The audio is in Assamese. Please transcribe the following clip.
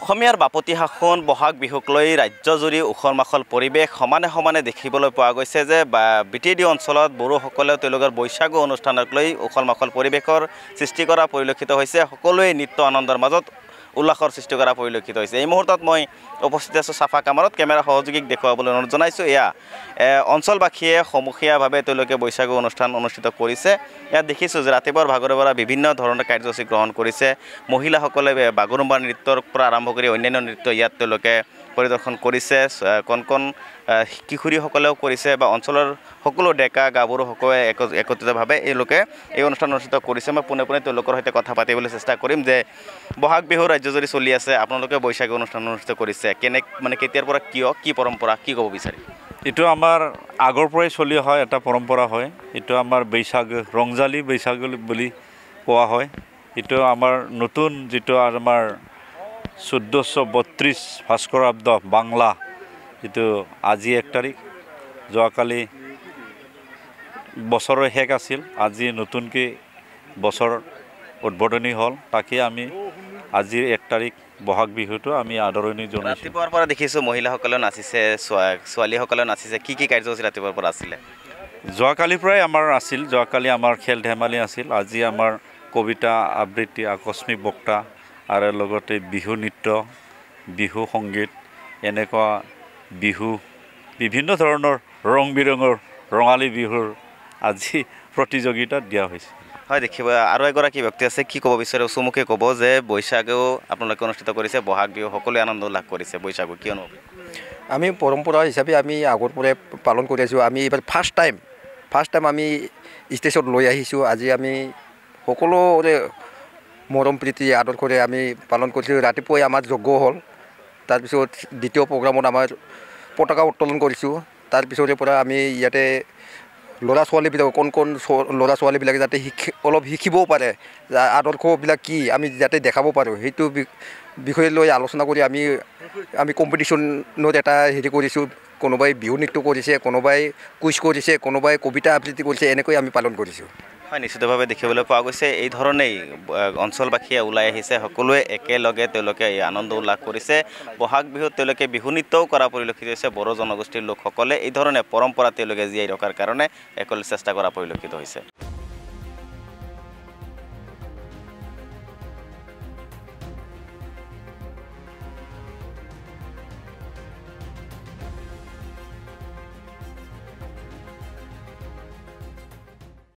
অসমীয়াৰ বাপতি সাহোন বহাগ বিহুক লৈ ৰাজ্যজুৰি উখল মাখল পৰিৱেশ সমানে সমানে দেখিবলৈ পোৱা গৈছে যে বিটিডি অঞ্চলত বড়োসকলেও তেওঁলোকৰ বৈশাগু অনুষ্ঠানক লৈ উখল মাখল পৰিৱেশৰ সৃষ্টি কৰা পৰিলক্ষিত হৈছে। সকলোৱে নৃত্য আনন্দৰ মাজত উল্লাসৰ সৃষ্টি কৰা পৰিলক্ষিত হৈছে। এই মুহূৰ্তত মই উপস্থিত আছোঁ চাফা কামাৰত। কেমেৰা সহযোগীক দেখুৱাবলৈ অনুৰোধ জনাইছোঁ। এয়া অঞ্চলবাসীয়ে সমূহীয়াভাৱে তেওঁলোকে বৈশাগু অনুষ্ঠান অনুষ্ঠিত কৰিছে। ইয়াত দেখিছোঁ যে ৰাতিপুৱাৰ ভাগৰে পৰা বিভিন্ন ধৰণৰ কাৰ্যসূচী গ্ৰহণ কৰিছে। মহিলাসকলে বাগৰুম্বা নৃত্যৰ পৰা আৰম্ভ কৰি অন্যান্য নৃত্য ইয়াত তেওঁলোকে পৰিদৰ্শন কৰিছে। কণ কণ কিশোৰীসকলেও কৰিছে বা অঞ্চলৰ সকলো ডেকা গাভৰুসকলে একত্ৰিতভাৱে এওঁলোকে এই অনুষ্ঠান অনুষ্ঠিত কৰিছে। মই পোনে পোনে তেওঁলোকৰ সৈতে কথা পাতিবলৈ চেষ্টা কৰিম যে বহাগ বিহু ৰাজ্যজুৰি চলি আছে, আপোনালোকে বৈশাগু অনুষ্ঠান অনুষ্ঠিত কৰিছে, কেতিয়াৰ পৰা কিয়, কি পৰম্পৰা, কি ক'ব বিচাৰে? এইটো আমাৰ আগৰ পৰাই চলি অহা এটা পৰম্পৰা হয়। এইটো আমাৰ বৈশাগু ৰংজালী বৈশাগু বুলি কোৱা হয়। এইটো আমাৰ নতুন যিটো আমাৰ 1432 ভাস্কৰাব্দ বাংলা, যিটো আজি 1 তাৰিখ, যোৱাকালি বছৰৰ শেষ আছিল, আজি নতুনকৈ বছৰ উদ্বোধনী হ'ল। তাকে আমি আজিৰ 1 তাৰিখ বহাগ বিহুটো আমি আদৰণি জনাইছোঁ। ৰাতিপুৱাৰ পৰা দেখিছোঁ মহিলাসকলেও নাচিছে, ছোৱালীসকলেও নাচিছে। কি কাৰ্যসূচী ৰাতিপুৱাৰ পৰা আছিলে? যোৱাকালিৰ পৰাই আমাৰ আছিল। যোৱাকালি আমাৰ খেল ধেমালি আছিল। আজি আমাৰ কবিতা আবৃত্তি, আকস্মিক বক্তা আৰু লগতে বিহু নৃত্য, বিহু সংগীত, এনেকুৱা বিহু বিভিন্ন ধৰণৰ ৰং বিৰঙৰ ৰঙালী বিহুৰ আজি প্ৰতিযোগিতা দিয়া হৈছে। হয়, দেখিব আৰু এগৰাকী ব্যক্তি আছে। কি ক'ব বিচাৰে? চমুকে ক'ব যে বৈশাগু আপোনালোকে অনুষ্ঠিত কৰিছে, বহাগ বিহু সকলোৱে আনন্দ উল্লাস কৰিছে, বৈশাগু কি অনুভৱ? আমি পৰম্পৰা হিচাপে আমি আগৰ পৰাই পালন কৰি আছোঁ। আমি এইবাৰ ফাৰ্ষ্ট টাইম আমি ষ্টেজত লৈ আহিছোঁ। আজি আমি সকলোৰে মৰম প্ৰীতি আদৰ কৰি আমি পালন কৰিছোঁ। ৰাতিপুৱাই আমাৰ যজ্ঞ হ'ল, তাৰপিছত দ্বিতীয় প্ৰগ্ৰামত আমাৰ পতাকা উত্তোলন কৰিছোঁ। তাৰপিছৰে পৰা আমি ইয়াতে ল'ৰা ছোৱালীবিলাক কণ ল'ৰা ছোৱালীবিলাকে যাতে অলপ শিকিবও পাৰে, আদৰ্শবিলাক কি আমি যাতে দেখাব পাৰোঁ, সেইটো বিষয়ে লৈ আলোচনা কৰি আমি কম্পিটিশ্যনত এটা হেৰি কৰিছোঁ। কোনোবাই বিহু নৃত্য কৰিছে, কোনোবাই কুইজ কৰিছে, কোনোবাই কবিতা আবৃত্তি কৰিছে, এনেকৈ আমি পালন কৰিছোঁ। হয়, নিশ্চিতভাৱে দেখিবলৈ পোৱা গৈছে। এই ধৰণেই অঞ্চলবাসীয়ে ওলাই আহিছে, সকলোৱে একেলগে তেওঁলোকে এই আনন্দ উল্লাস কৰিছে। বহাগ বিহুত তেওঁলোকে বিহু নৃত্যও কৰা পৰিলক্ষিত হৈছে। বড়ো জনগোষ্ঠীৰ লোকসকলে এই ধৰণে পৰম্পৰা তেওঁলোকে জীয়াই ৰখাৰ কাৰণে একেলগে চেষ্টা কৰা পৰিলক্ষিত হৈছে।